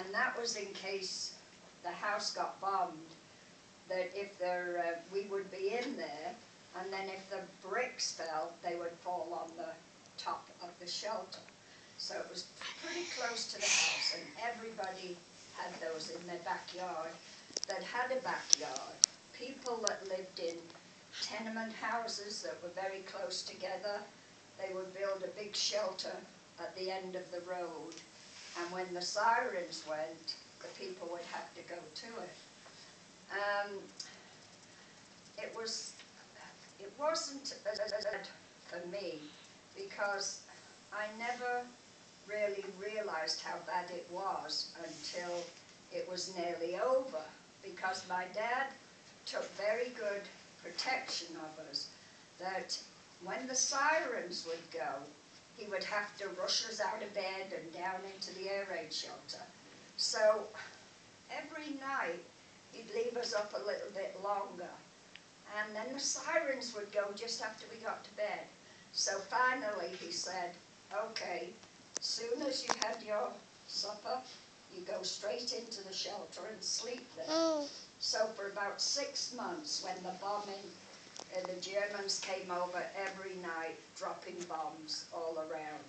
and that was in case the house got bombed, that if we would be in there, and then if the bricks fell, they would fall on the top of the shelter. So it was pretty close to the house, and everybody had those in their backyard that had a backyard. People that lived in tenement houses that were very close together, they would build a big shelter at the end of the road, and when the sirens went, the people would have to go to it. It wasn't as bad for me, because I never really realized how bad it was until it was nearly over, because my dad took very good protection of us, that when the sirens would go, he would have to rush us out of bed and down into the air raid shelter. So every night he'd leave us up a little bit longer, and then the sirens would go just after we got to bed. So finally he said, okay, as soon as you had your supper, you go straight into the shelter and sleep there. So for about 6 months, when the bombing, the Germans came over every night, dropping bombs all around.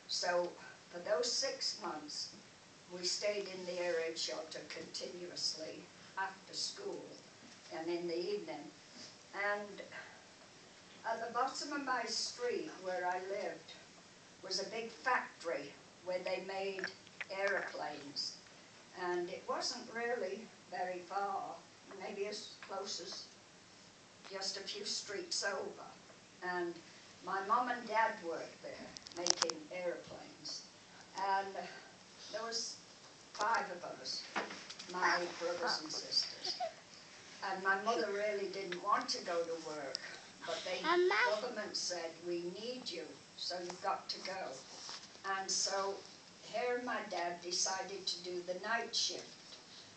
So for those 6 months, we stayed in the air raid shelter continuously after school and in the evening. And at the bottom of my street where I lived was a big factory where they made aeroplanes. And it wasn't really very far, maybe as close as just a few streets over. And my mom and dad worked there making aeroplanes. And there was 5 of us, my brothers and sisters. And my mother really didn't want to go to work, but the government said, we need you, so you've got to go. And so her and my dad decided to do the night shift,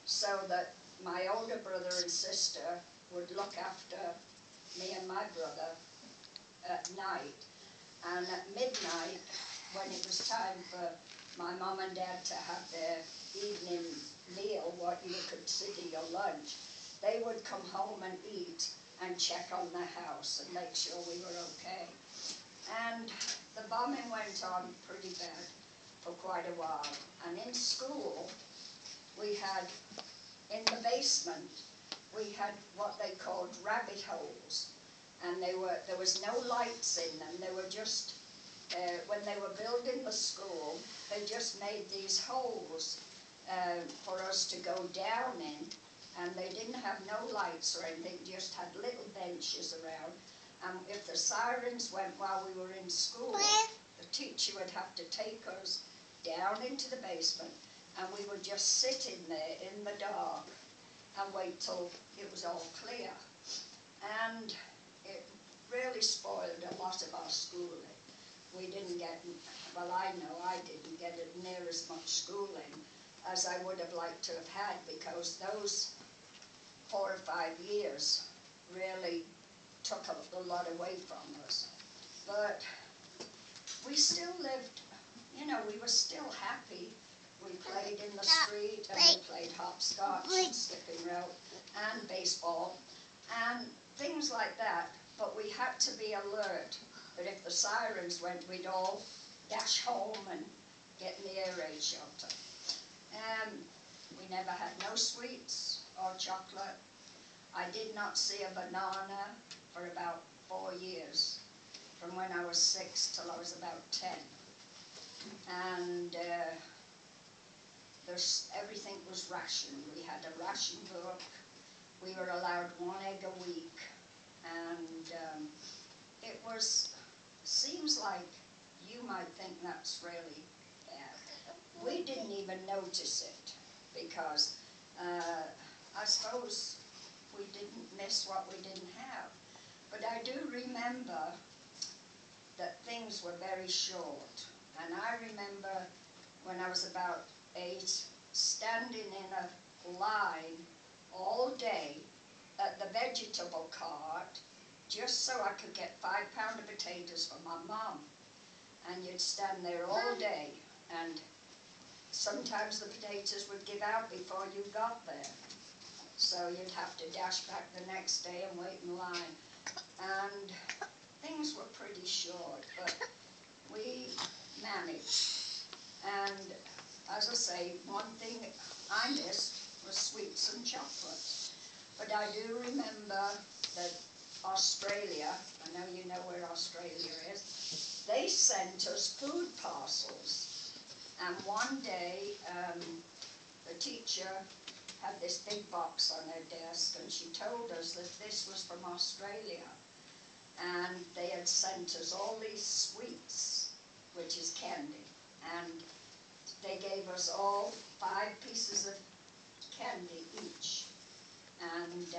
so that my older brother and sister would look after me and my brother at night. And at midnight, when it was time for my mom and dad to have their evening meal, what you would consider your lunch, they would come home and eat and check on the house and make sure we were okay. And the bombing went on pretty bad for quite a while. And in school, we had, in the basement, we had what they called rabbit holes. And there was no lights in them. They were just, when they were building the school, they just made these holes for us to go down in. And they didn't have no lights or anything, just had little benches around. And if the sirens went while we were in school, the teacher would have to take us down into the basement, and we would just sit in there in the dark and wait till it was all clear. And it really spoiled a lot of our schooling. We didn't get, well, I know I didn't get near as much schooling as I would have liked to have had, because those 4 or 5 years really took a lot away from us. But we still lived, you know, we were still happy. We played in the street, and we played hopscotch and skipping rope and baseball and things like that. But we had to be alert that if the sirens went, we'd all dash home and get in the air raid shelter. We never had no sweets or chocolate. I did not see a banana for about 4 years, from when I was 6 till I was about 10. And everything was rationed. We had a ration book. We were allowed 1 egg a week. And it seems like you might think that's really bad. We didn't even notice it, because I suppose we didn't miss what we didn't have. But I do remember that things were very short. And I remember when I was about 8, standing in a line all day at the vegetable cart, just so I could get 5 pounds of potatoes for my mum. And you'd stand there all day, and sometimes the potatoes would give out before you got there. So you'd have to dash back the next day and wait in line. And things were pretty short, but we managed. And as I say, one thing I missed was sweets and chocolates. But I do remember that Australia, I know you know where Australia is, they sent us food parcels. And one day, the teacher had this big box on her desk, and she told us that this was from Australia. And they had sent us all these sweets, which is candy. And they gave us all 5 pieces of candy each. And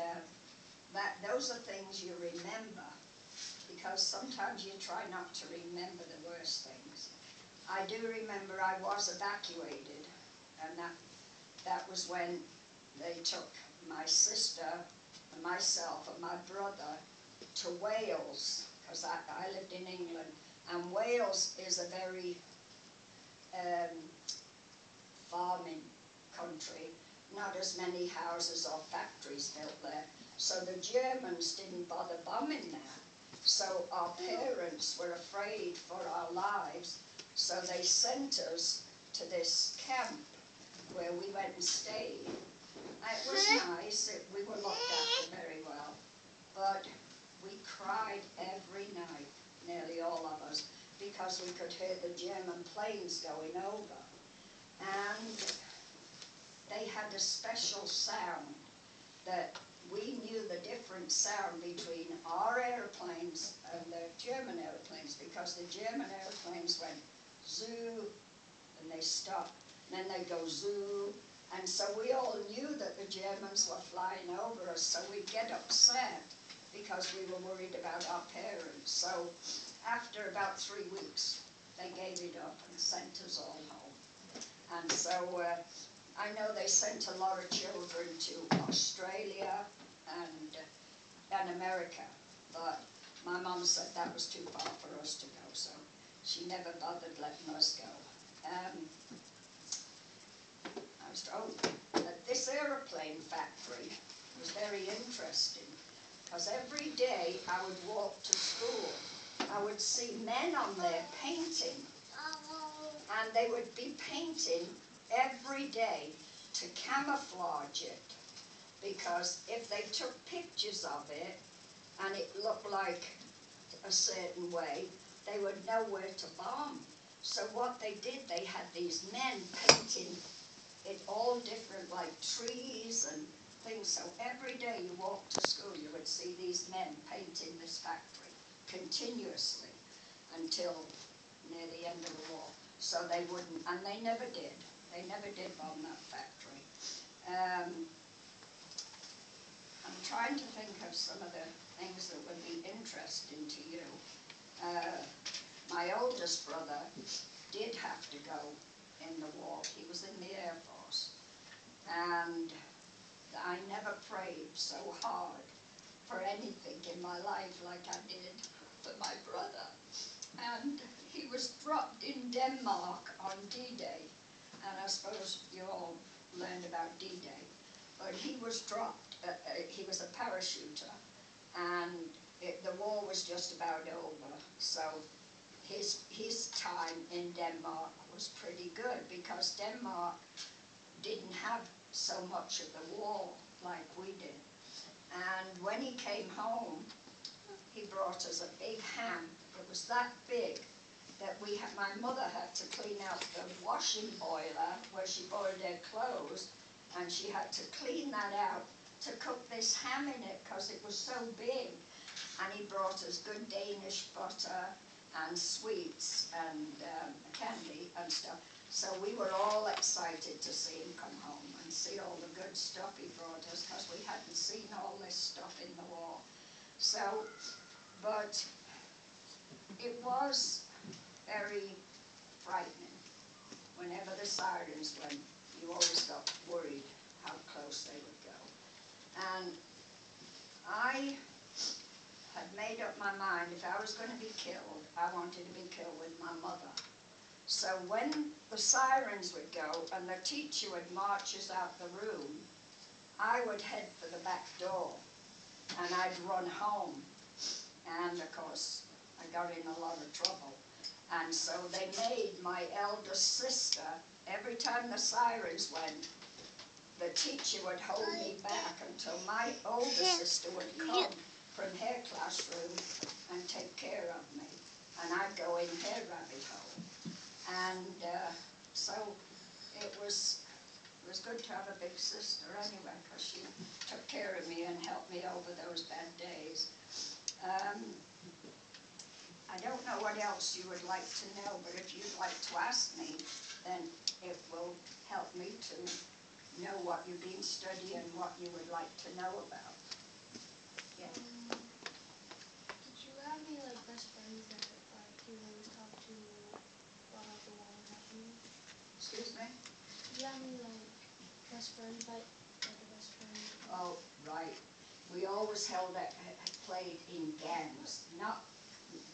those are things you remember, because sometimes you try not to remember the worst things. I do remember I was evacuated, and that was when they took my sister and myself and my brother to Wales, because I lived in England, and Wales is a very farming country, not as many houses or factories built there. So the Germans didn't bother bombing there. So our parents were afraid for our lives, so they sent us to this camp where we went and stayed. It was nice, we were looked after very well, but we cried every night, nearly all of us, because we could hear the German planes going over. And they had a special sound that we knew the different sound between our airplanes and the German airplanes, because the German airplanes went zoo, and they stopped, and then they'd go zoo, and so we all knew that the Germans were flying over us, so we'd get upset because we were worried about our parents. So after about 3 weeks, they gave it up and sent us all home. And so I know they sent a lot of children to Australia and America, but my mum said that was too far for us to go, so she never bothered letting us go. This aeroplane factory was very interesting, because every day I would walk to school, I would see men on there painting, and they would be painting every day to camouflage it, because if they took pictures of it and it looked like a certain way, they would know where to bomb. So what they did, they had these men painting it all different, like trees and things. So every day you walked to school, you would see these men painting this factory continuously until near the end of the war. So they wouldn't, and they never did. They never did bomb that factory. I'm trying to think of some of the things that would be interesting to you. My oldest brother did have to go in the war. He was in the Air Force. And I never prayed so hard for anything in my life like I did for my brother. And he was dropped in Denmark on D-Day. And I suppose you all learned about D-Day. But he was dropped, he was a parachuter, and the war was just about over. So his time in Denmark was pretty good, because Denmark didn't have so much of the war like we did. And when he came home, he brought us a big ham. It was that big that my mother had to clean out the washing boiler where she boiled her clothes, and she had to clean that out to cook this ham in it because it was so big. And he brought us good Danish butter and sweets and candy and stuff. So we were all excited to see him come home and see all the good stuff he brought us, because we hadn't seen all this stuff in the war. So, but it was very frightening. Whenever the sirens went, you always got worried how close they would go. And I had made up my mind, if I was going to be killed, I wanted to be killed with my mother. So when the sirens would go and the teacher would march us out the room, I would head for the back door and I'd run home. And of course, I got in a lot of trouble. And so they made my eldest sister, every time the sirens went, the teacher would hold me back until my older sister would come from her classroom and take care of me. And I'd go in her rabbit hole. And so it was good to have a big sister anyway, because she took care of me and helped me over those bad days. I don't know what else you would like to know, but if you'd like to ask me, then it will help me to know what you've been studying, what you would like to know about. Yeah. Did you have any like best friends that you always talk to while the war was happening? Excuse me? Did you have any like best friends, like a best friend? Oh, right. We always played in gangs, not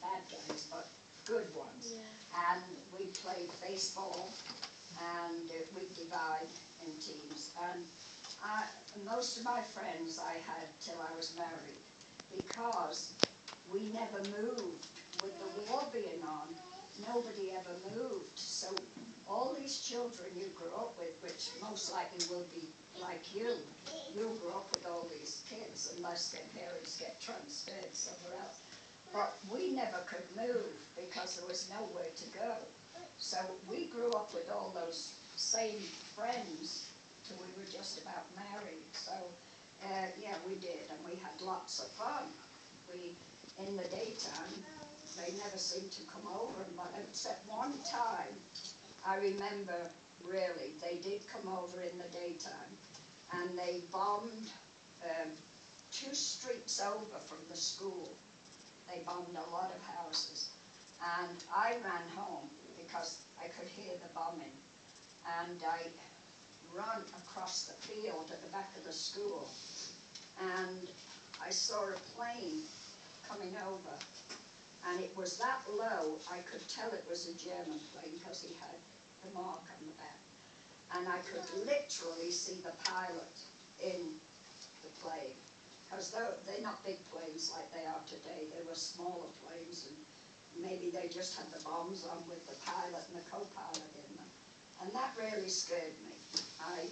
bad gangs, but good ones. Yeah. And we played baseball, and we'd divide in teams. And most of my friends I had till I was married, because we never moved. With the war being on, nobody ever moved. So all these children you grew up with, which most likely will be like you'll grow up with all these kids unless their parents get transferred somewhere else. But we never could move because there was nowhere to go. So we grew up with all those same friends till we were just about married. So yeah, we did, and we had lots of fun. In the daytime, they never seemed to come over, but except one time, I remember really, they did come over in the daytime, and they bombed 2 streets over from the school. They bombed a lot of houses, and I ran home because I could hear the bombing, and I ran across the field at the back of the school, and I saw a plane coming over, and it was that low I could tell it was a German plane because he had the mark on the back, and I could literally see the pilot in the plane, because they're not big planes like they are today. They were smaller planes, and maybe they just had the bombs on with the pilot and the co-pilot in them, and that really scared me. I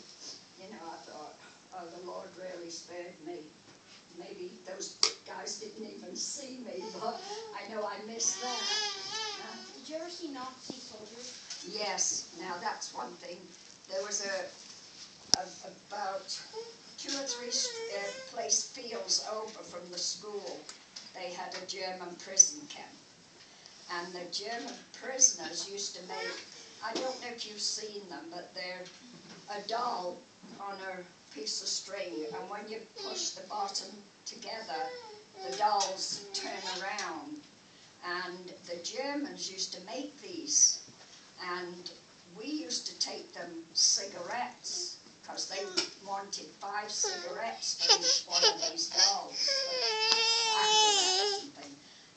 thought, oh, the Lord really spared me. Maybe those guys didn't even see me, but I know I missed that. Did you ever see Nazi soldiers? Yes, now that's one thing. There was about 2 or 3 place fields over from the school. They had a German prison camp. And the German prisoners used to make, I don't know if you've seen them, but they're a doll on a piece of string, and when you push the bottom together, the dolls turn around. And the Germans used to make these, and we used to take them cigarettes, because they wanted 5 cigarettes for each one of these dolls, acrobats and things.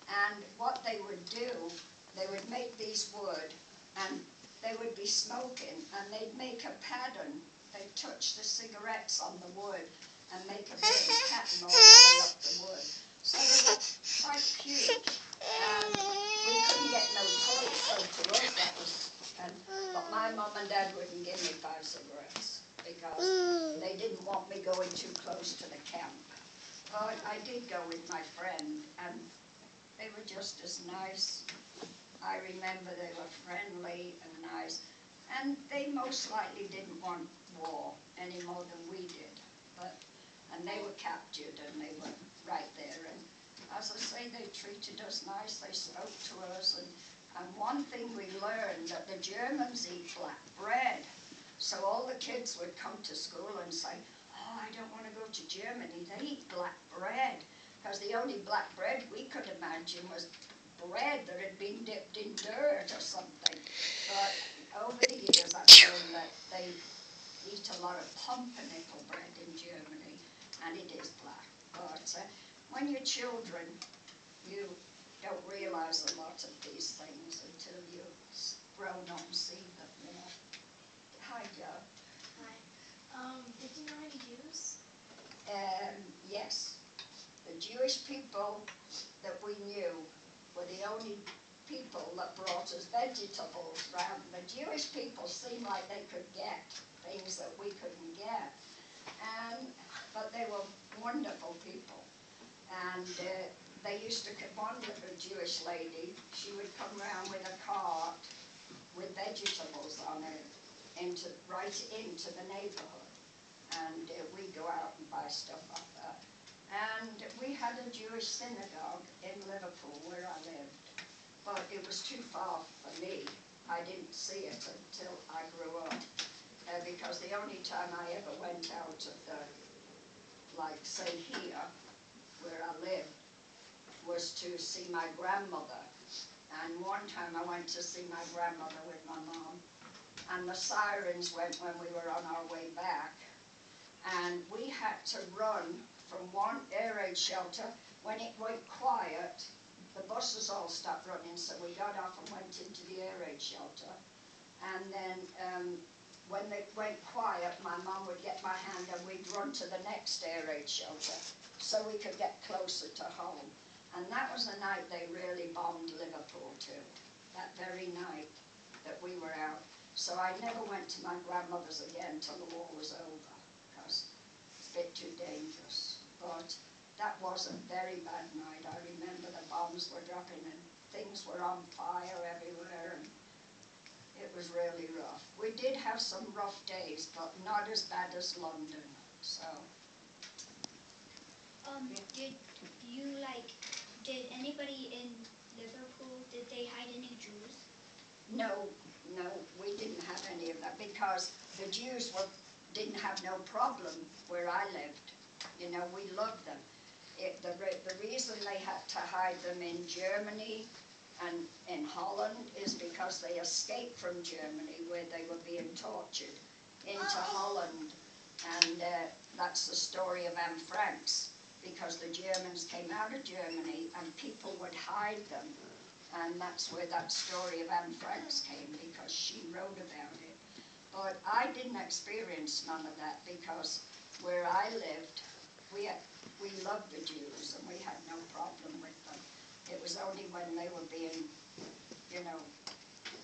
And what they would do, they would make these wood, and they would be smoking, and they'd make a pattern. They'd touch the cigarettes on the wood and make a big pattern all the way up the wood. So they were quite cute. And we couldn't get no toys, so to us that was, but my mum and dad wouldn't give me 5 cigarettes because they didn't want me going too close to the camp. But I did go with my friend, and they were just as nice. I remember they were friendly and nice, and they most likely didn't want war any more than we did. And they were captured, and they were right there. And as I say, they treated us nice. They spoke to us, and one thing we learned, that the Germans eat black bread. So all the kids would come to school and say, oh, I don't want to go to Germany. They eat black bread. Because the only black bread we could imagine was bread that had been dipped in dirt or something. But over the years I've learned that they eat a lot of pumpernickel bread in Germany, and it is black. But when you're children, you don't realize a lot of these things until you grown up and seen them, you know. Hi, Joe. Hi. Did you know any Jews? Yes. The Jewish people that we knew were the only people that brought us vegetables round. The Jewish people seemed like they could get things that we couldn't get. But they were wonderful people. And they used to, one little Jewish lady, she would come round with a cart with vegetables on it right into the neighbourhood. And we'd go out and buy stuff like that. And we had a Jewish synagogue in Liverpool where I lived, but it was too far for me. I didn't see it until I grew up, because the only time I ever went out of the, like say here, where I lived, was to see my grandmother. And one time I went to see my grandmother with my mom, and the sirens went when we were on our way back. And we had to run from one air raid shelter. When it went quiet, the buses all stopped running, so we got off and went into the air raid shelter. And then when they went quiet, my mum would get my hand and we'd run to the next air raid shelter so we could get closer to home. And that was the night they really bombed Liverpool too, that very night that we were out. So I never went to my grandmother's again till the war was over, because it's a bit too dangerous. But that was a very bad night. I remember the bombs were dropping and things were on fire everywhere, and it was really rough. We did have some rough days, but not as bad as London, so. Did anybody in Liverpool, did they hide any Jews? No, we didn't have any of that, because the Jews didn't have no problem where I lived. You know, we loved them. The reason they had to hide them in Germany and in Holland is because they escaped from Germany, where they were being tortured, into Holland. And that's the story of Anne Frank's, because the Germans came out of Germany and people would hide them. And that's where that story of Anne Frank's came, because she wrote about it. But I didn't experience none of that, because where I lived, we loved the Jews and we had no problem with them. It was only when they were being, you know,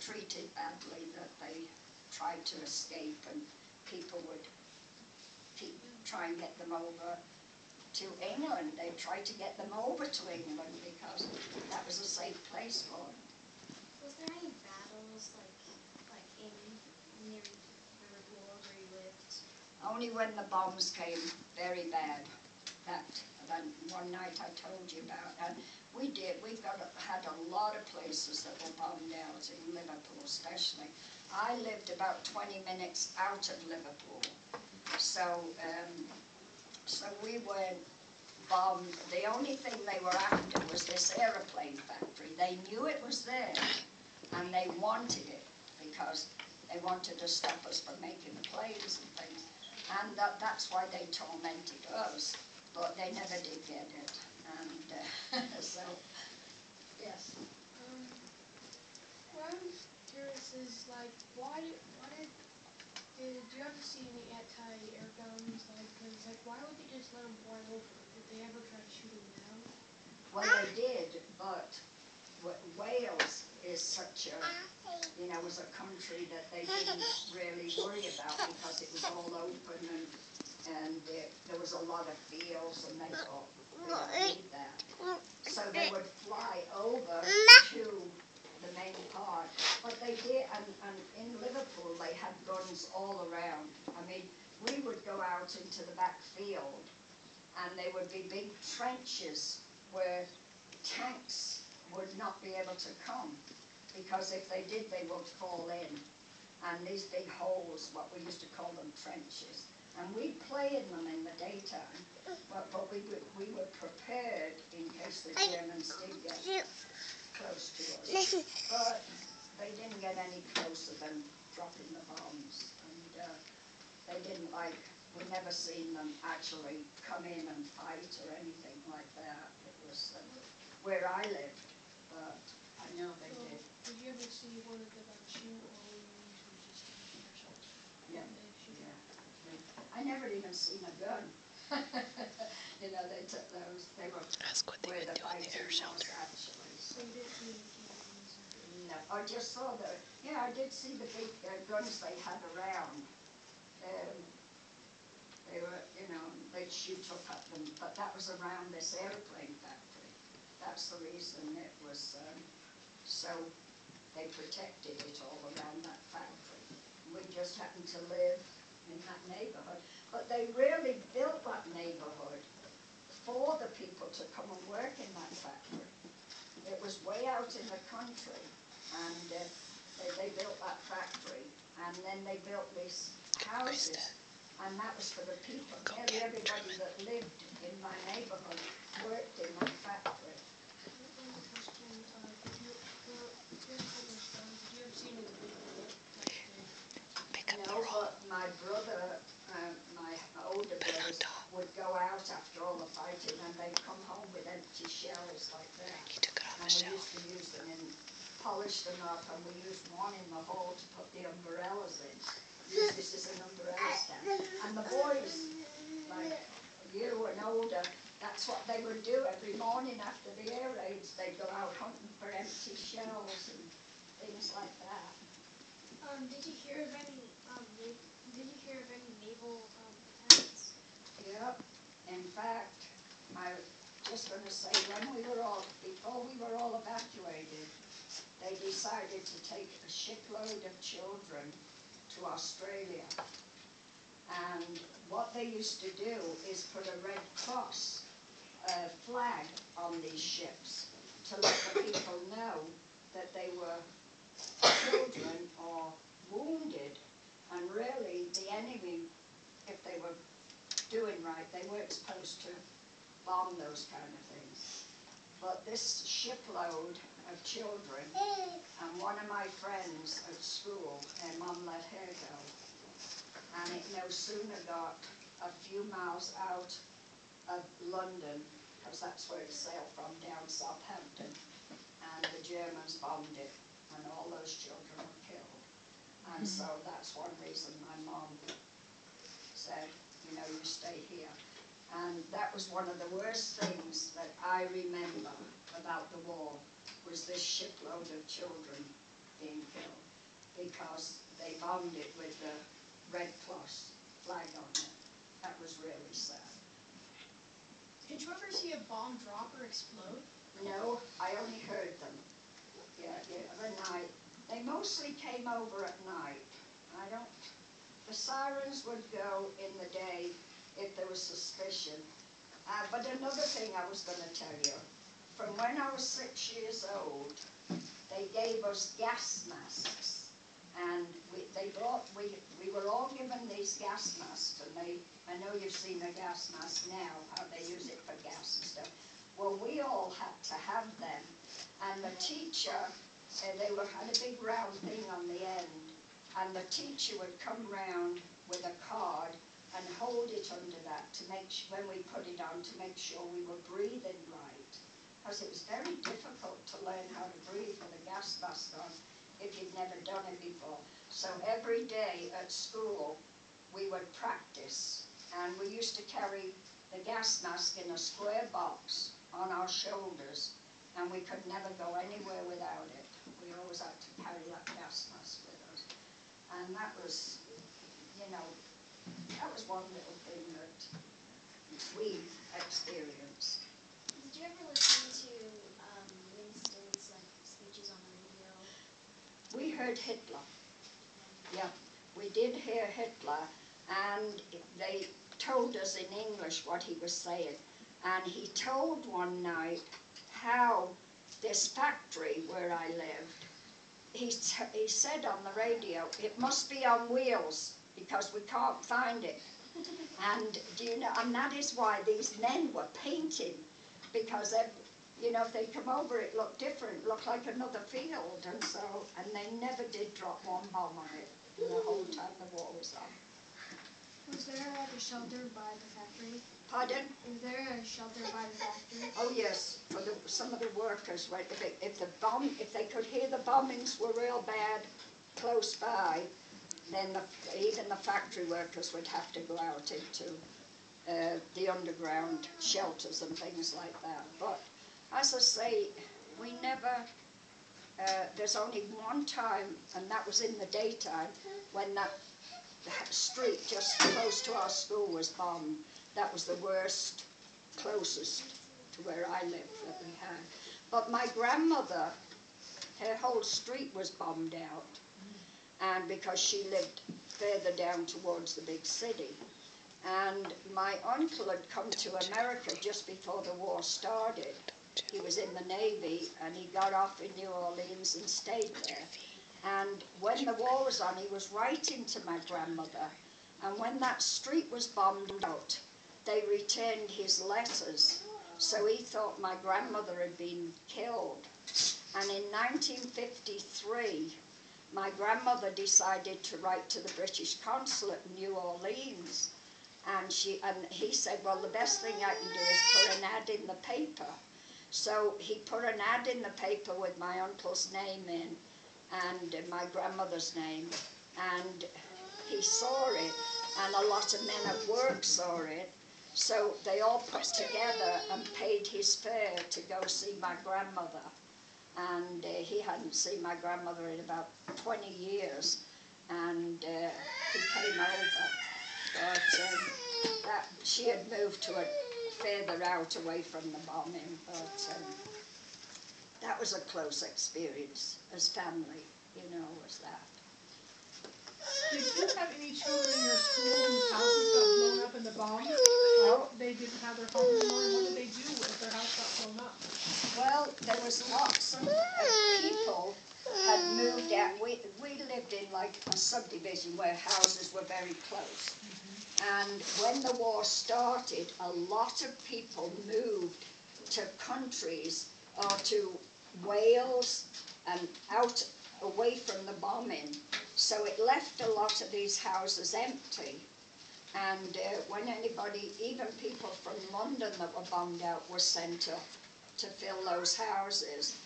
treated badly that they tried to escape, and people would try and get them over to England. They tried to get them over to England because that was a safe place for them. Was there any battles like in near Liverpool where you lived? Only when the bombs came very bad. That one night I told you about. And we had a lot of places that were bombed out in Liverpool especially. I lived about 20 minutes out of Liverpool. So we weren't bombed. The only thing they were after was this aeroplane factory. They knew it was there, and they wanted it because they wanted to stop us from making the planes and things. And that's why they tormented us, but they never did get it. And so, yes. What I'm curious is, like, did you ever see any anti-air guns? Why would they just let them fly over? Did they ever try to shoot them down? Well, they did, but Wales is such a, you know, was a country that they didn't really worry about, because it was all open and there was a lot of fields, and they thought, we don't need that. So they would fly over to the main part, but they did, and in Liverpool they had guns all around. I mean, we would go out into the back field, and there would be big trenches where tanks would not be able to come, because if they did, they would fall in. And these big holes, what we used to call them trenches, and we'd play in them in the daytime, but we were prepared in case the Germans did get close to us. But they didn't get any closer than dropping the bombs, and they didn't we never seen them actually come in and fight or anything like that. It was where I lived, but I know they did. Did you ever see one of them shoot or were you usually just in your shelter? Yeah. They shoot? Yeah. I never even seen a gun. You know, they took those, they were Ask what they where would the do in the fighting air was shelter. actually. So you didn't see any cannons or? No, I just saw I did see the big guns they had around. They were, you know, they'd shoot up at them, but that was around this airplane factory. That's the reason it was, so they protected it all around that factory. We just happened to live in that neighborhood. But they really built that neighborhood for the people to come and work in that factory. It was way out in the country, and they built that factory, and then they built these houses, and that was for the people. Nearly everybody that lived in my neighborhood worked in that factory. One question, did you ever see any of the big bullet? Pick up the No, roll. but my brother, my older brothers would go out after all the fighting, and they'd come home with empty shells like that. He took it off And the we shelf. used to use them and polish them up, and we used one in the hall to put the umbrellas in. Use this as an umbrella stand. And the boys, like you and older, that's what they would do every morning after the air raids. They'd go out hunting for empty shells and things like that. Did you hear of any naval attacks? Yep. In fact, I was just going to say, before we were all evacuated, they decided to take a shipload of children to Australia. And what they used to do is put a Red Cross flag on these ships to let the people know that they were children or wounded. And really, the enemy, if they were doing right, they weren't supposed to bomb those kind of things. But this shipload of children, and one of my friends at school, her mum let her go, and it no sooner got a few miles out of London, because that's where it sailed from, down Southampton, and the Germans bombed it, and all those children were killed. And so that's one reason my mom said, you know, you stay here. And that was one of the worst things that I remember about the war, was this shipload of children being killed, because they bombed it with the Red Cross flag on it. That was really sad. Did you ever see a bomb drop or explode? No, I only heard them. Yeah, at night. They mostly came over at night. The sirens would go in the day if there was suspicion. But another thing I was going to tell you, from when I was 6 years old, they gave us gas masks. And we were all given these gas masks, and I know you've seen a gas mask now, how they use it for gas and stuff. Well, we all had to have them, and the teacher, had a big round thing on the end, and the teacher would come round with a card and hold it under that to when we put it on, to make sure we were breathing right. Because it was very difficult to learn how to breathe with a gas mask on if you'd never done it before. So every day at school we would practice, and we used to carry the gas mask in a square box on our shoulders, and we could never go anywhere without it. We always had to carry that gas mask with us. And that was, you know, that was one little thing that we experienced. Did you ever listen to Winston's speeches on the radio? We heard Hitler. Yeah, we did hear Hitler, and they told us in English what he was saying. And he told one night how this factory where I lived, he said on the radio, it must be on wheels because we can't find it. And do you know, and that is why these men were painting, because you know, if they come over, it looked different, looked like another field, and they never did drop one bomb on it the whole time the war was on. Was there a shelter by the factory? Pardon? Is there a shelter by the factory? Oh yes, for some of the workers, right? If they could hear the bombings were real bad close by, then even the factory workers would have to go out into the underground shelters and things like that. But as I say, we never. There's only one time, and that was in the daytime, when that street just close to our school was bombed. That was the worst, closest to where I lived that we had. But my grandmother, her whole street was bombed out, and because she lived further down towards the big city. And my uncle had come to America just before the war started. He was in the Navy, and he got off in New Orleans and stayed there. And when the war was on, he was writing to my grandmother. And when that street was bombed out, they returned his letters. So he thought my grandmother had been killed. And in 1953, my grandmother decided to write to the British consulate in New Orleans. And he said, well, the best thing I can do is put an ad in the paper. So he put an ad in the paper with my uncle's name in and my grandmother's name, and he saw it, and a lot of men at work saw it. So they all put together and paid his fare to go see my grandmother. And he hadn't seen my grandmother in about 20 years, and he came over. But she had moved to further out away from the bombing, but that was a close experience as family, was that. Did you have any children in your school whose houses got blown up in the bomb? No. They didn't have their home anymore, and what did they do if their house got blown up? Well, there was lots of people had moved out. We lived in like a subdivision where houses were very close. And when the war started, a lot of people moved to countries or to Wales and out away from the bombing. So it left a lot of these houses empty. And when anybody, even people from London that were bombed out, were sent to fill those houses.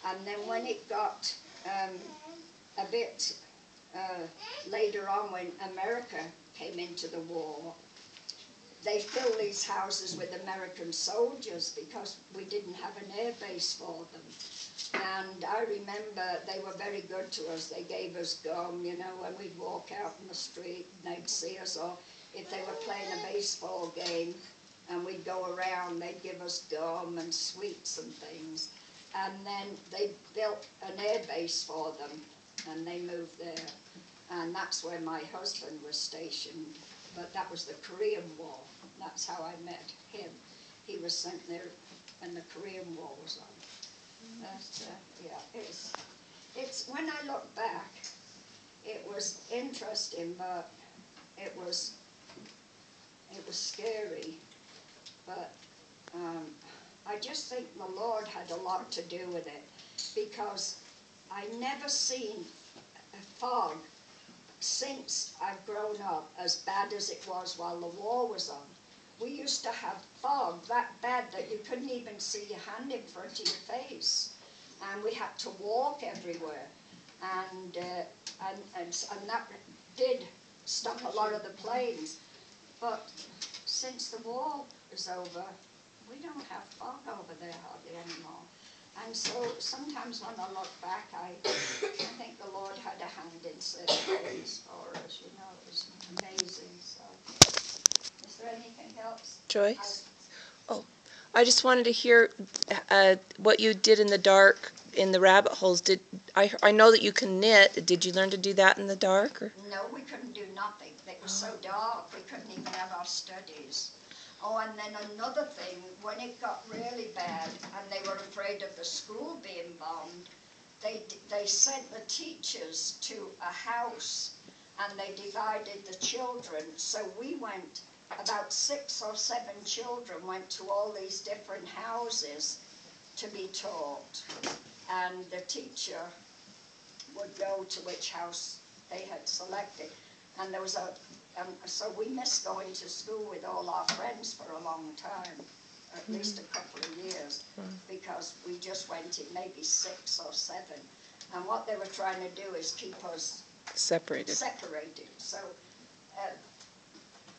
And then when it got a bit later on, when America came into the war, they filled these houses with American soldiers because we didn't have an air base for them. And I remember they were very good to us. They gave us gum, when we'd walk out in the street and they'd see us, or if they were playing a baseball game and we'd go around, they'd give us gum and sweets and things. And then they built an air base for them, and they moved there. And that's where my husband was stationed. But that was the Korean War. That's how I met him. He was sent there when the Korean War was on. But, yeah, it's when I look back, it was interesting, but it was scary. But I just think the Lord had a lot to do with it, because I never seen a fog since I've grown up as bad as it was while the war was on. We used to have fog that bad that you couldn't even see your hand in front of your face, and we had to walk everywhere, and that did stop a lot of the planes. But since the war is over, we don't have fog over there hardly anymore. And so sometimes when I look back, I think the Lord had a hand in certain things for us, it was amazing. So, is there anything else? Joyce? I just wanted to hear what you did in the dark in the rabbit holes. I know that you can knit. Did you learn to do that in the dark? Or? No, we couldn't do nothing. It was so dark, we couldn't even have our studies. Oh, and then another thing, when it got really bad and they were afraid of the school being bombed, they sent the teachers to a house and they divided the children. So we went, about 6 or 7 children went to all these different houses to be taught. And the teacher would go to which house they had selected. And there was so we missed going to school with all our friends for a long time, at least a couple of years, because we just went in maybe 6 or 7. And what they were trying to do is keep us Separated. So,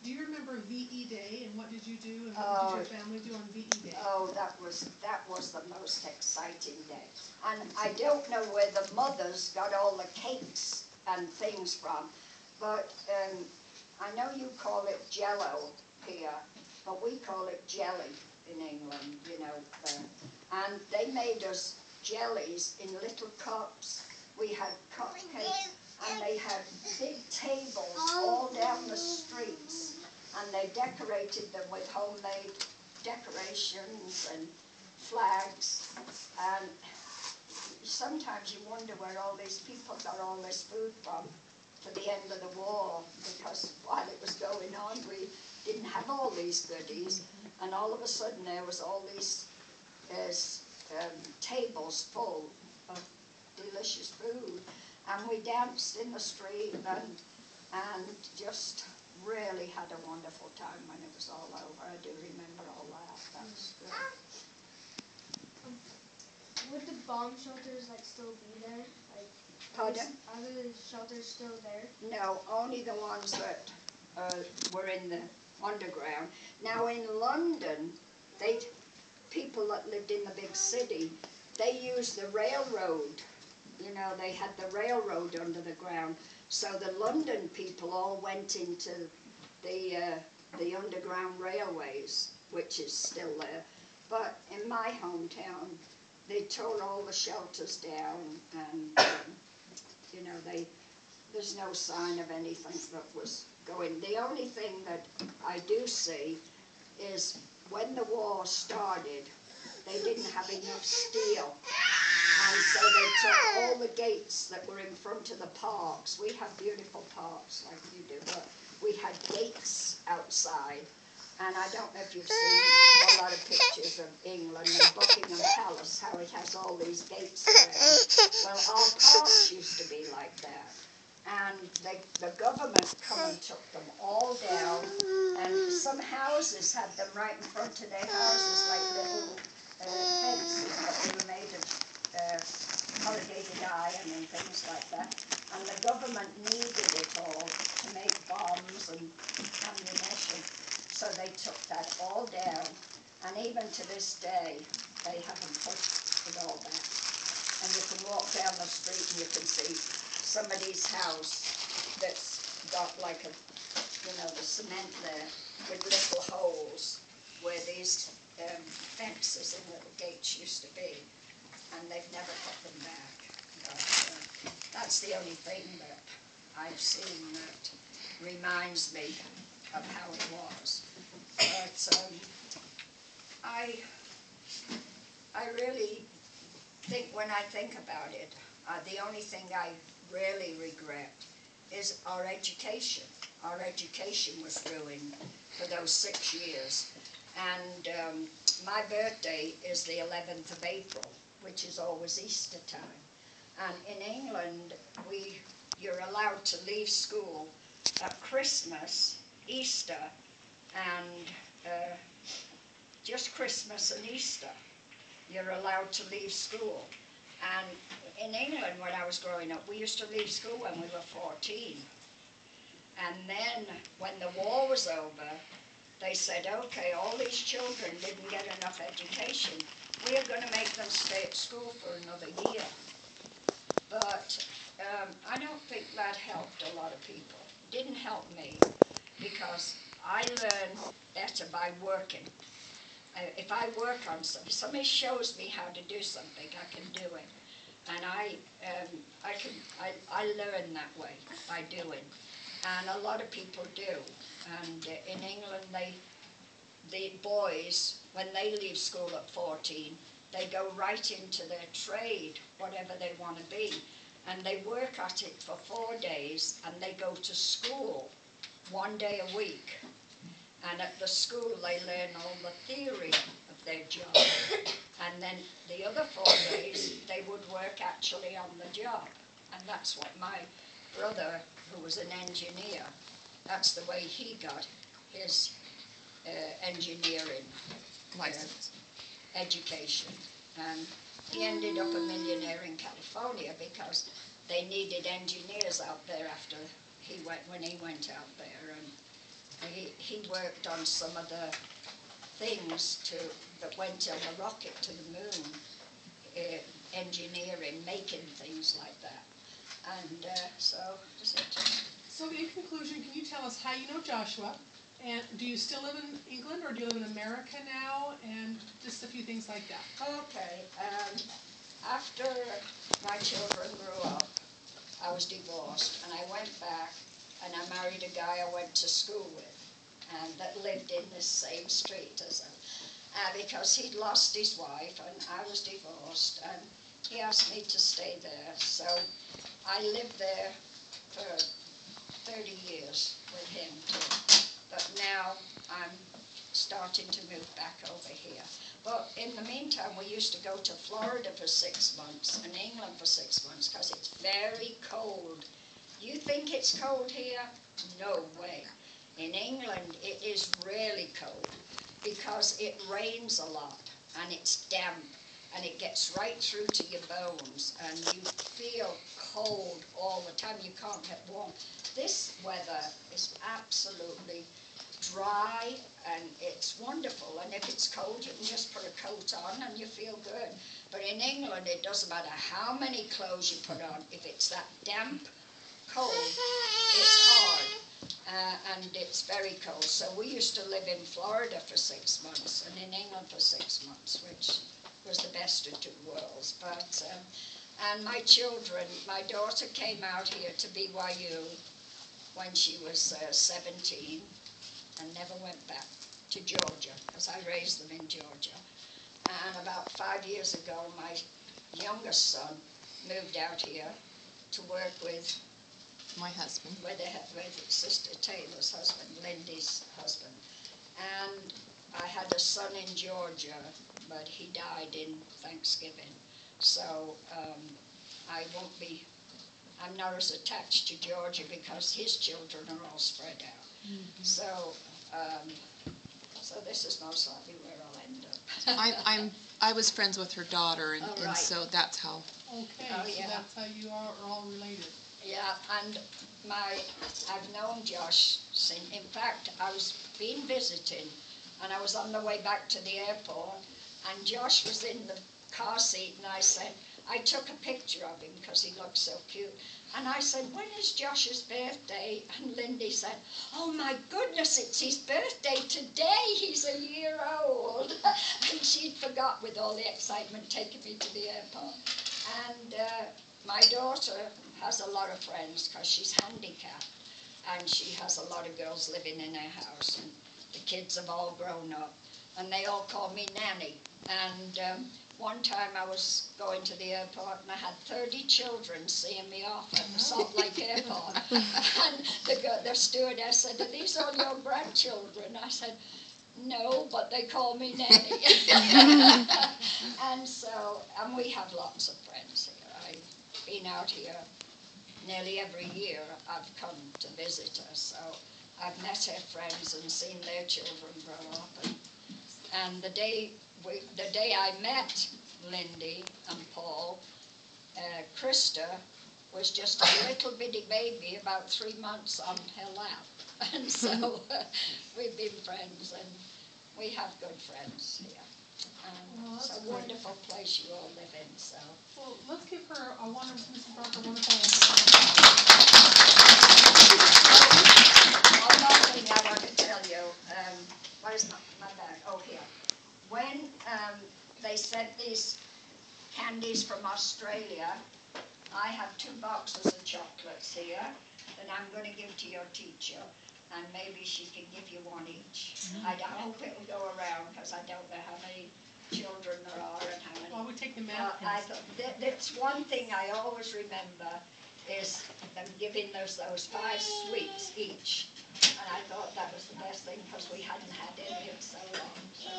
Do you remember VE Day, and what did you do, and what did your family do on VE Day? oh, that was the most exciting day. And I don't know where the mothers got all the cakes and things from, but I know you call it Jello here, but we call it jelly in England, you know. And they made us jellies in little cups. We had cupcakes, and they had big tables all down the streets, and they decorated them with homemade decorations and flags. And sometimes you wonder where all these people got all this food from for the end of the war, because while it was going on, we didn't have all these goodies, and all of a sudden there was all these tables full of delicious food, and we danced in the street and just really had a wonderful time when it was all over. I do remember all that. That was good. Would the bomb shelters like still be there? Like, Pardon? are the shelters still there? No, only the ones that were in the underground. Now in London, people that lived in the big city, they used the railroad. You know, they had the railroad under the ground. So the London people all went into the underground railways, which is still there. But in my hometown, they tore all the shelters down, and you know, there's no sign of anything that was going. The only thing that I do see is when the war started, they didn't have enough steel, and so they took all the gates that were in front of the parks. We have beautiful parks like you do, but we had gates outside. And I don't know if you've seen a lot of pictures of England and Buckingham Palace, how it has all these gates around. Well, our parks used to be like that. And the government come and took them all down, and some houses had them right in front of their houses, like little fences, but they were made of corrugated iron and things like that. And the government needed it all to make bombs and ammunition. So they took that all down, and even to this day, they haven't put it all back. And you can walk down the street and you can see somebody's house that's got like a, you know, the cement there with little holes where these fences and little gates used to be, and they've never put them back. But, that's the only thing that I've seen that reminds me of how it was. But I really think, when I think about it, the only thing I really regret is our education. Our education was ruined for those 6 years. And my birthday is the 11th of April, which is always Easter time. And in England, you're allowed to leave school at Christmas, Easter, and just Christmas and Easter. You're allowed to leave school. And in England, when I was growing up, we used to leave school when we were 14. And then, when the war was over, they said, okay, all these children didn't get enough education. We are going to make them stay at school for another year. But I don't think that helped a lot of people. It didn't help me, because I learn better by working. If I work on something, if somebody shows me how to do something, I can do it. And I learn that way, by doing. And a lot of people do. And in England, the boys, when they leave school at 14, they go right into their trade, whatever they want to be. And they work at it for 4 days, and they go to school 1 day a week. And at the school, they learn all the theory of their job. And then the other 4 days, they would work actually on the job. And that's what my brother, who was an engineer, that's the way he got his engineering License. education. And he ended up a millionaire in California because they needed engineers out there after when he went out there. And he worked on some of the things that went on the rocket to the moon, engineering, making things like that. And so that's it. So in conclusion, can you tell us how you know Joshua? And do you still live in England, or do you live in America now? And just a few things like that. Okay, after my children grew up, I was divorced, and I went back, and I married a guy I went to school with, and that lived in this same street as because he'd lost his wife, and I was divorced, and he asked me to stay there. So I lived there for 30 years with him too. But now I'm starting to move back over here. But in the meantime, we used to go to Florida for 6 months and England for 6 months because it's very cold. You think it's cold here? No way. In England, it is really cold because it rains a lot and it's damp and it gets right through to your bones and you feel cold all the time. You can't get warm. This weather is absolutely dry and it's wonderful, and if it's cold you can just put a coat on and you feel good. But in England it doesn't matter how many clothes you put on, if it's that damp cold, it's hard. And it's very cold. So we used to live in Florida for 6 months and in England for 6 months, which was the best of two worlds. But and my children, my daughter came out here to BYU when she was 17 and never went back to Georgia because I raised them in Georgia. And about 5 years ago, my youngest son moved out here to work with My husband. with Sister Taylor's husband, Lindy's husband. And I had a son in Georgia, but he died in Thanksgiving. So I'm not as attached to Georgia because his children are all spread out. Mm-hmm. So this is most likely where I'll end up. I was friends with her daughter, and, right. and so that's how. Okay, Oh, so yeah. that's how you are all related. Yeah, and I've known Josh since, in fact, I was being visited, and I was on the way back to the airport, and Josh was in the car seat, and I took a picture of him because he looked so cute, and I said, when is Josh's birthday? And Lindy said, oh my goodness, it's his birthday today, he's a year old. And she'd forgot with all the excitement taking me to the airport. And my daughter has a lot of friends because she's handicapped, and she has a lot of girls living in her house, and the kids have all grown up, and they all call me Nanny. And one time I was going to the airport and I had 30 children seeing me off at the Salt Lake Airport. And the stewardess said, are these all your grandchildren? I said, no, but they call me Nanny. And we have lots of friends here. I've been out here nearly every year. I've come to visit her, so I've met her friends and seen their children grow up. And the day I met Lindy and Paul, Krista was just a little bitty baby, about 3 months on her lap. And so we've been friends, and we have good friends here. Well, it's a great. Wonderful place you all live in. So. Well, let's give her a wonderful, Mrs. Barker, wonderful. One more thing I want to tell you. Where's my bag? Oh, here. When they sent these candies from Australia, I have 2 boxes of chocolates here that I'm going to give to your teacher, and maybe she can give you one each. I hope it'll go around because I don't know how many children there are and how many. Well, we take the math. That's one thing I always remember is them giving us those 5 sweets each. And I thought that was the best thing because we hadn't had any in so long. So.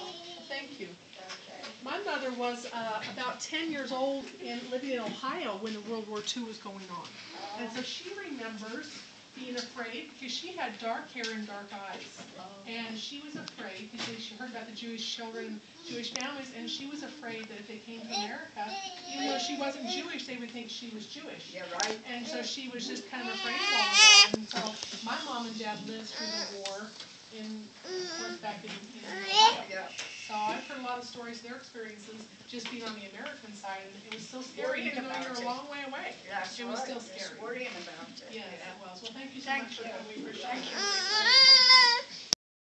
Thank you. Okay. My mother was about 10 years old and living in Ohio when the World War II was going on. And so she remembers being afraid, because she had dark hair and dark eyes. And she was afraid, because she heard about the Jewish children, Jewish families, and she was afraid that if they came to America, even though she wasn't Jewish, they would think she was Jewish. Yeah, right. And so she was just kind of afraid of all of that. And so my mom and dad lived through the war of course, back in Ohio. Yeah. So I've heard a lot of stories, their experiences, just being on the American side, and it was still scary, Worrying even though about you're a it. long way away. That's It was right. still Just scary. worrying about it. Yes, Yeah. it was. Well, thank you so Thank much for you. coming. We appreciate Thank it. you.